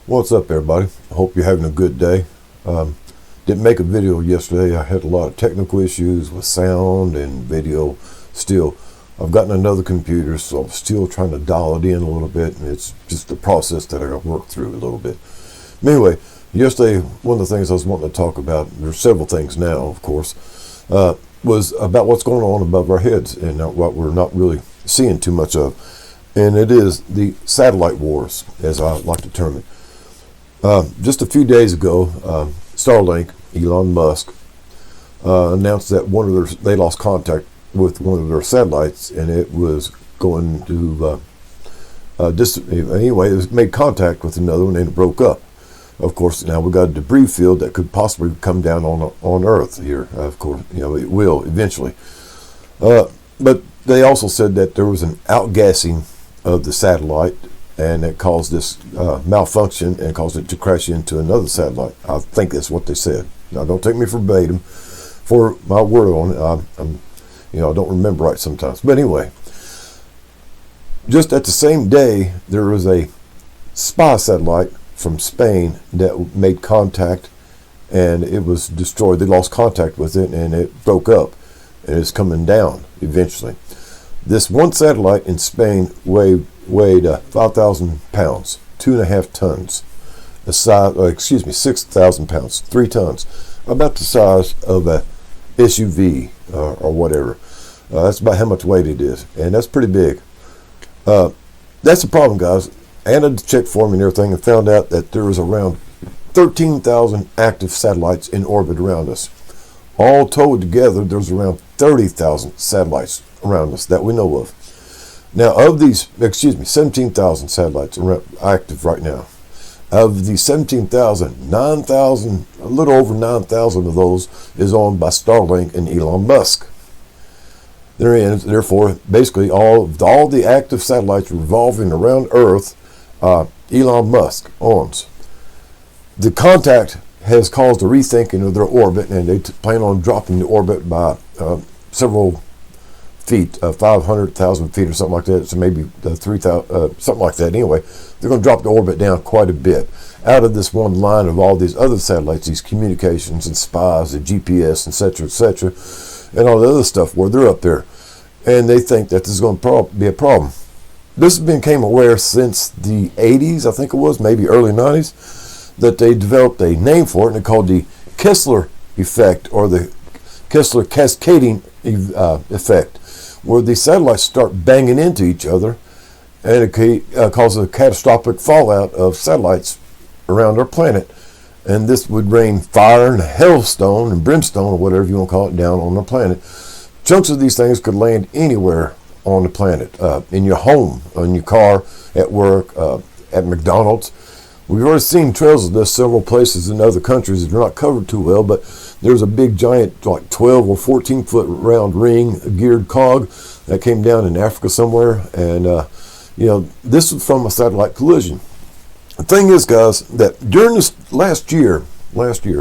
What's up, everybody? I hope you're having a good day. Didn't make a video yesterday. I had a lot of technical issues with sound and video. Still, I've gotten another computer, so I'm still trying to dial it in a little bit, and it's just the process that I got to work through a little bit. Anyway, yesterday, one of the things I was wanting to talk about, there's several things now, of course, was about what's going on above our heads and what we're not really seeing too much of. And it is the satellite wars, as I like to term it. Just a few days ago, Starlink, Elon Musk, announced that they lost contact with one of their satellites, and it was going to anyway, it made contact with another one and it broke up. Of course, now we've got a debris field that could possibly come down on Earth here. Of course, it will eventually. But they also said that there was an outgassing of the satellite, and it caused this malfunction and caused it to crash into another satellite. I think that's what they said. Now, don't take me verbatim for my word on it. I don't remember right sometimes. But anyway, just at the same day, there was a spy satellite from Spain that made contact, and it was destroyed. They lost contact with it, and it broke up, and it's coming down eventually. This one satellite in Spain weighed 5,000 pounds, 2.5 tons. 6,000 pounds, 3 tons, about the size of a SUV or whatever. That's about how much weight it is, and that's pretty big. That's the problem, guys. Anna checked for me and everything and found out that there was around 13,000 active satellites in orbit around us. All told together, there's around 30,000 satellites around us that we know of. Now, of these, 17,000 satellites are active right now. Of the 17,000, 9,000, a little over 9,000 of those is owned by Starlink and Elon Musk. Therefore, basically, all the active satellites revolving around Earth, Elon Musk owns. The contact has caused a rethinking of their orbit, and they plan on dropping the orbit by several feet, 500,000 feet or something like that. So maybe 3,000, something like that. Anyway, they're going to drop the orbit down quite a bit out of this one line of all these other satellites, these communications and spies and GPS, etc., and all the other stuff where they're up there. And they think that this is going to be a problem. This has become aware since the 80s, I think it was, maybe early 90s, that they developed a name for it, and it's called the Kessler effect, or the Kessler cascading effect, where the satellites start banging into each other, and it causes a catastrophic fallout of satellites around our planet. And this would rain fire and hailstone and brimstone, or whatever you want to call it, down on the planet. Chunks of these things could land anywhere on the planet, in your home, in your car, at work, at McDonald's. We've already seen trails of this several places in other countries that are not covered too well, but there's a big giant, like 12 or 14 foot round ring geared cog that came down in Africa somewhere, and this was from a satellite collision. The thing is, guys, that during this last year, Starlink,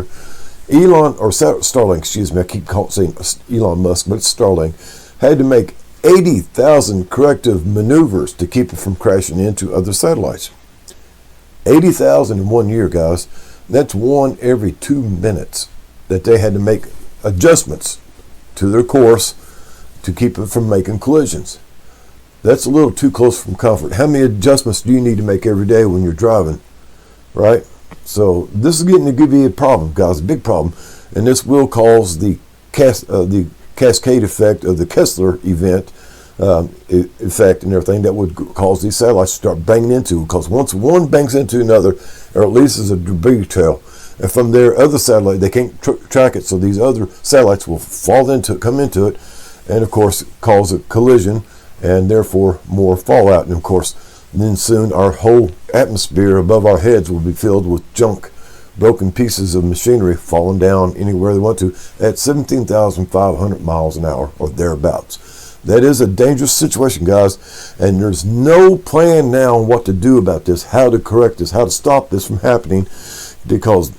I keep saying Elon Musk, but it's Starlink, had to make 80,000 corrective maneuvers to keep it from crashing into other satellites. 80,000 in 1 year, guys. That's one every 2 minutes that they had to make adjustments to their course to keep it from making collisions. That's a little too close from comfort. How many adjustments do you need to make every day when you're driving, right? So this is getting to be a problem, guys, a big problem, and this will cause the cascade effect of the Kessler event effect and everything that would cause these satellites to start banging into, because once one bangs into another, or at least is a debris trail, and from their other satellite they can't track it, so these other satellites will come into it, and of course cause a collision, and therefore more fallout. And of course then soon our whole atmosphere above our heads will be filled with junk, broken pieces of machinery falling down anywhere they want to at 17,500 miles an hour or thereabouts. That is a dangerous situation, guys, and there's no plan now on what to do about this, how to correct this, how to stop this from happening, because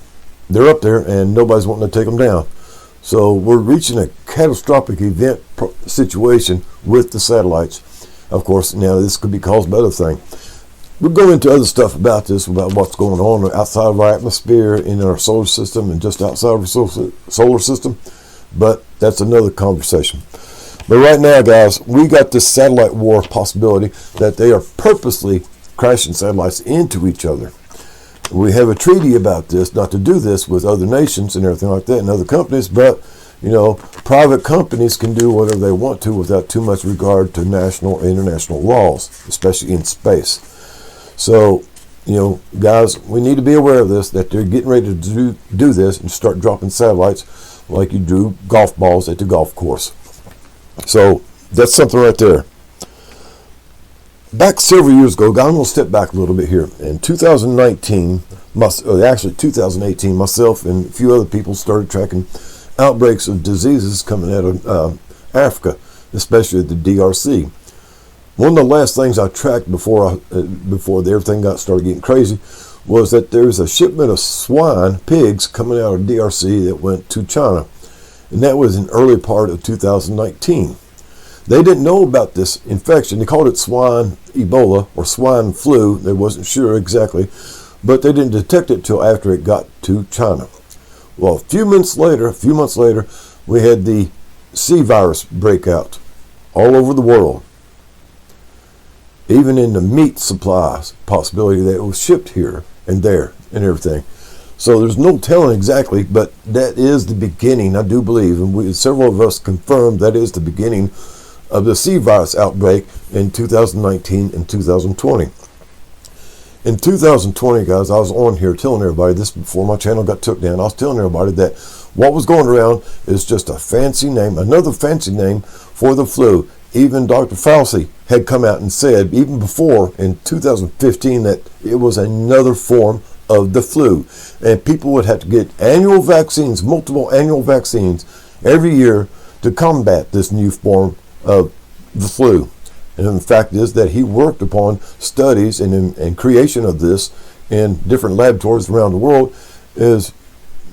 they're up there and nobody's wanting to take them down. So we're reaching a catastrophic event situation with the satellites. Of course, now this could be caused by other things. we'll go into other stuff about this, about what's going on outside of our atmosphere, in our solar system, and just outside of our solar system. But that's another conversation. But right now, guys, we got this satellite war possibility that they are purposely crashing satellites into each other. We have a treaty about this, not to do this with other nations and everything like that and other companies, but, you know, private companies can do whatever they want to without too much regard to national or international laws, especially in space. So, you know, guys, we need to be aware of this, that they're getting ready to do this and start dropping satellites like you do golf balls at the golf course. So that's something right there. Back several years ago, I'm going to step back a little bit here. In 2019, actually 2018, myself and a few other people started tracking outbreaks of diseases coming out of Africa, especially the DRC. One of the last things I tracked before everything started getting crazy was that there's a shipment of pigs coming out of DRC that went to China. And that was in early part of 2019. They didn't know about this infection. They called it swine Ebola or swine flu. They wasn't sure exactly, but they didn't detect it till after it got to China. Well, a few months later, we had the C virus breakout all over the world. Even in the meat supplies, possibility that it was shipped here and there and everything. So there's no telling exactly, but that is the beginning, I do believe, and several of us confirmed that is the beginning of the C virus outbreak in 2019 and 2020. In 2020, guys, I was on here telling everybody this before my channel got took down. I was telling everybody that what was going around is just a fancy name, another fancy name for the flu. Even Dr. Fauci had come out and said, even before in 2015, that it was another form of the flu, and people would have to get annual vaccines, multiple annual vaccines every year to combat this new form of the flu. And the fact is that he worked upon studies and creation of this in different laboratories around the world. Is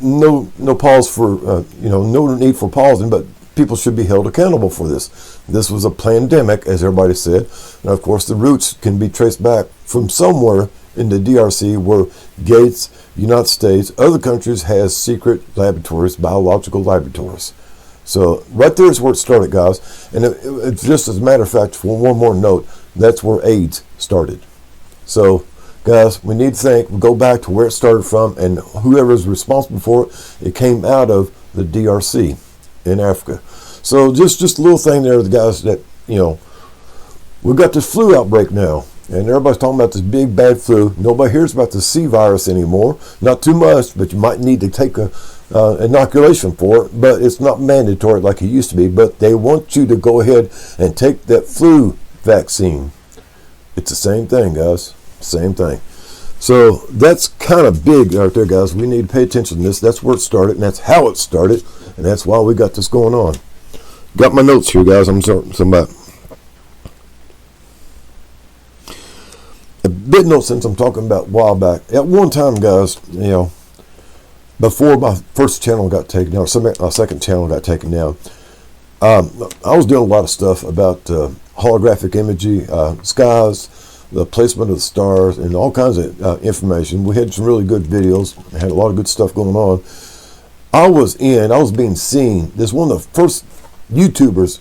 no pause for no need for pausing, but people should be held accountable for this. This was a pandemic, as everybody said, and of course the roots can be traced back from somewhere in the DRC, where Gates, United States, other countries has secret laboratories, biological laboratories. So right there is where it started, guys. And it's just as a matter of fact, for one more note, that's where AIDS started. So, guys, we need to go back to where it started from, and whoever is responsible for it, it came out of the DRC in Africa. So just a little thing there, the guys, that, you know, we've got this flu outbreak now. And everybody's talking about this big bad flu. Nobody hears about the C virus anymore. Not too much, but you might need to take a inoculation for it. But it's not mandatory like it used to be. But they want you to go ahead and take that flu vaccine. It's the same thing, guys. Same thing. So that's kind of big right there, guys. We need to pay attention to this. That's where it started, and that's how it started, and that's why we got this going on. Got my notes here, guys. I'm talking about. A bit note since I'm talking about a while back. At one time, guys, you know, before my first channel got taken down, or my second channel got taken down, I was doing a lot of stuff about holographic imagery, skies, the placement of the stars, and all kinds of information. We had some really good videos, had a lot of good stuff going on. I was being seen. This one of the first YouTubers,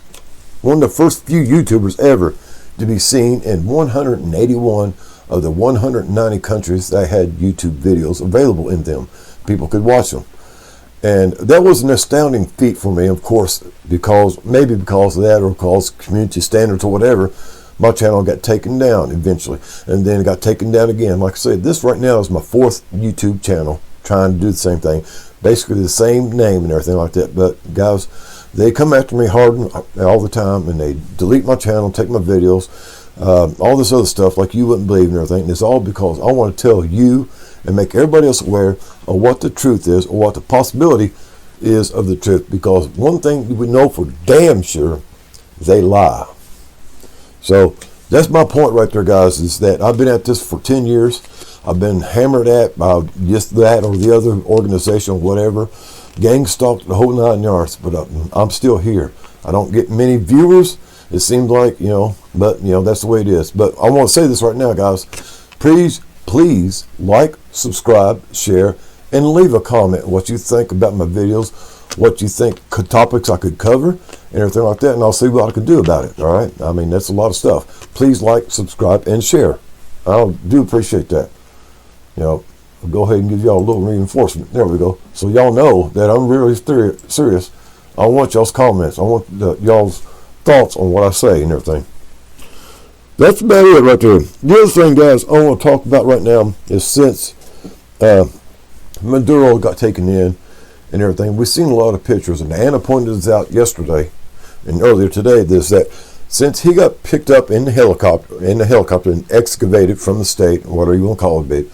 one of the first few YouTubers ever to be seen in 181 of the 190 countries that had YouTube videos available in them. People could watch them. And that was an astounding feat for me, of course, because of that, or because community standards or whatever, my channel got taken down eventually. And then it got taken down again. Like I said, this right now is my fourth YouTube channel trying to do the same thing. Basically the same name and everything like that. But guys, they come after me hard all the time, and they delete my channel, take my videos, all this other stuff like you wouldn't believe and everything. And it's all because I want to tell you and make everybody else aware of what the truth is, or what the possibility is of the truth. Because one thing we know for damn sure, they lie. So that's my point right there, guys, is that I've been at this for 10 years. I've been hammered at by just that or the other organization or whatever. Gang stalked the whole 9 yards, but I'm still here. I don't get many viewers, it seems like, but that's the way it is. But I want to say this right now, guys. Please like, subscribe, share, and leave a comment what you think about my videos, what you think topics I could cover, and everything like that, and I'll see what I can do about it. All right, I mean, that's a lot of stuff. Please like, subscribe, and share. I do appreciate that. I'll go ahead and give y'all a little reinforcement. There we go. So y'all know that I'm really serious. I want y'all's comments. I want y'all's thoughts on what I say and everything. That's about it right there. The other thing, guys, I want to talk about right now is since Maduro got taken in and everything, we've seen a lot of pictures, and Anna pointed this out yesterday and earlier today, that since he got picked up in the helicopter and excavated from the state, or whatever you want to call it,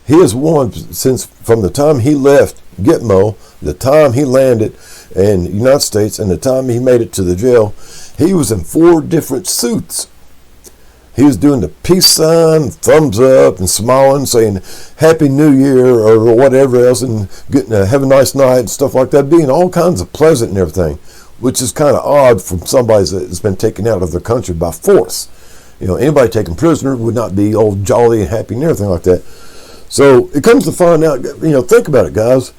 he has won since from the time he left Gitmo, the time he landed in the United States, and the time he made it to the jail. He was in 4 different suits. He was doing the peace sign, thumbs up, and smiling, saying Happy New Year or whatever else, and getting have a nice night and stuff like that, being all kinds of pleasant and everything, which is kind of odd from somebody that's been taken out of their country by force. Anybody taken prisoner would not be all jolly and happy and everything like that. So it comes to find out, think about it, guys.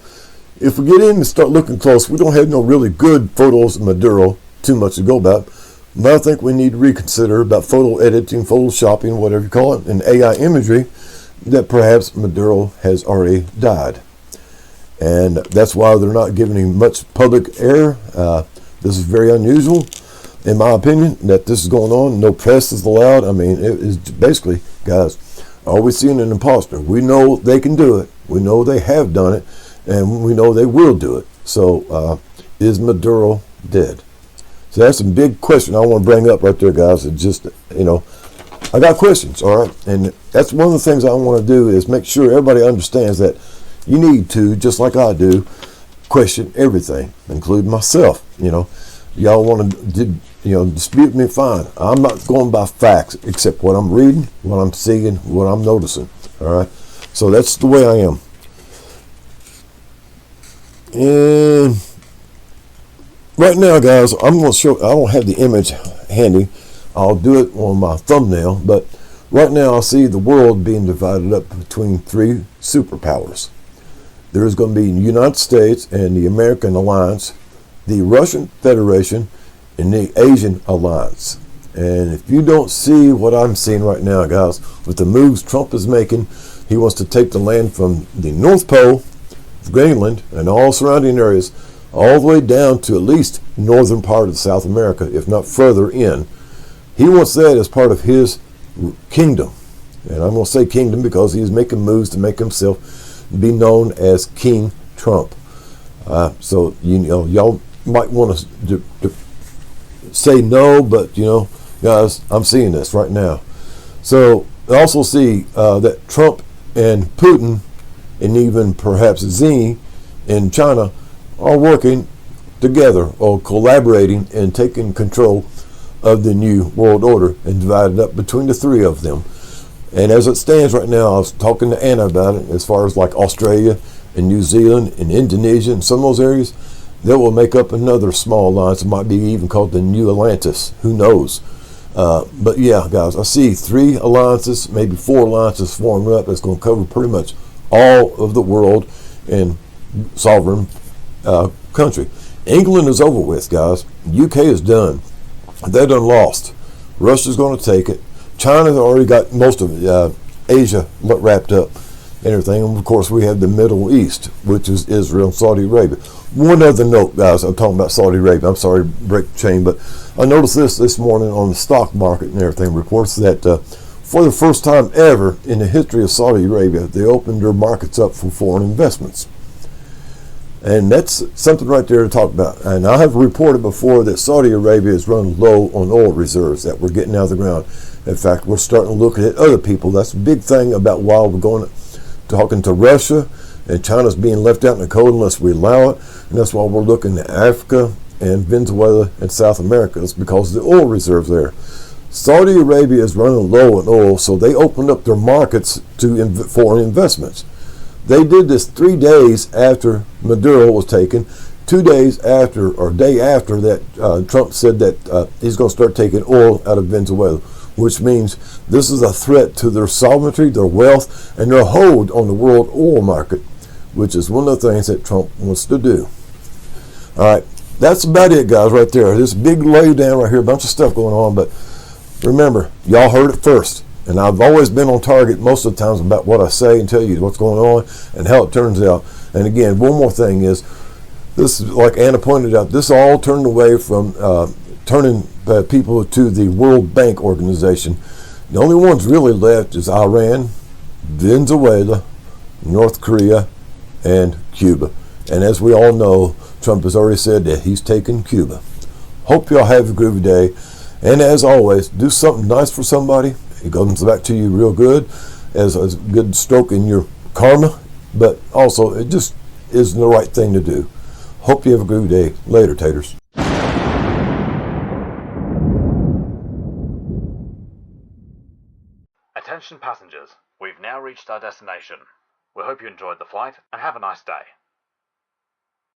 If we get in and start looking close, we don't have no really good photos of Maduro, too much to go about. But I think we need to reconsider about photo editing, photoshopping, whatever you call it, and AI imagery, that perhaps Maduro has already died. And that's why they're not giving him much public air. This is very unusual, in my opinion, that this is going on. No press is allowed. I mean, it is basically, guys, are we seeing an imposter? We know they can do it. We know they have done it, and we know they will do it. So is Maduro dead? So that's a big question I want to bring up right there, guys. It's just, I got questions, all right? And that's one of the things I want to do is make sure everybody understands that you need to, just like I do, question everything, including myself. Y'all want to, dispute me, fine. I'm not going by facts, except what I'm reading, what I'm seeing, what I'm noticing, all right? So that's the way I am. And right now, guys, I'm going to show, I don't have the image handy. I'll do it on my thumbnail, but right now I see the world being divided up between 3 superpowers. There is going to be the United States and the American alliance, the Russian Federation, and the Asian alliance. And if you don't see what I'm seeing right now, guys, with the moves Trump is making, he wants to take the land from the North Pole, Greenland, and all surrounding areas, all the way down to at least northern part of South America, if not further in. He wants that as part of his kingdom. And I'm going to say kingdom because he's making moves to make himself be known as King Trump. So, y'all might want to say no, but, guys, I'm seeing this right now. So I also see that Trump and Putin, and even perhaps Xi in China, are working together or collaborating and taking control of the new world order and divided up between the 3 of them. And as it stands right now, I was talking to Anna about it, as far as like Australia and New Zealand and Indonesia and some of those areas, that will make up another small alliance. It might be even called the New Atlantis. Who knows? But yeah, guys, I see 3 alliances, maybe 4 alliances forming up. That's going to cover pretty much all of the world and sovereign country. England is over with, guys. UK is done. They done lost. Russia's going to take it. China's already got most of Asia wrapped up and everything. And of course, we have the Middle East, which is Israel and Saudi Arabia. One other note, guys, I'm talking about Saudi Arabia. I'm sorry to break the chain, but I noticed this morning on the stock market and everything, reports that for the first time ever in the history of Saudi Arabia, they opened their markets up for foreign investments. And that's something right there to talk about. And I have reported before that Saudi Arabia is running low on oil reserves that we're getting out of the ground. In fact, we're starting to look at other people. That's a big thing about why we're going talking to Russia, and China's being left out in the cold unless we allow it. And that's why we're looking at Africa and Venezuela and South America. It's because of the oil reserves there. Saudi Arabia is running low on oil, so they opened up their markets to foreign investments. They did this 3 days after Maduro was taken, 2 days after, or day after that Trump said that he's going to start taking oil out of Venezuela. which means this is a threat to their sovereignty, their wealth, and their hold on the world oil market, which is one of the things that Trump wants to do. All right, that's about it, guys, right there. This big laydown right here, a bunch of stuff going on, but remember, y'all heard it first. And I've always been on target most of the times about what I say and tell you what's going on and how it turns out. And again, one more thing is, this, like Anna pointed out, this all turned away from turning people to the World Bank organization. The only ones really left is Iran, Venezuela, North Korea, and Cuba. And as we all know, Trump has already said that he's taking Cuba. Hope y'all have a groovy day. And as always, do something nice for somebody. It comes back to you real good as a good stroke in your karma. But also, it just isn't the right thing to do. Hope you have a groovy day. Later, taters. Attention passengers, we've now reached our destination. We hope you enjoyed the flight and have a nice day.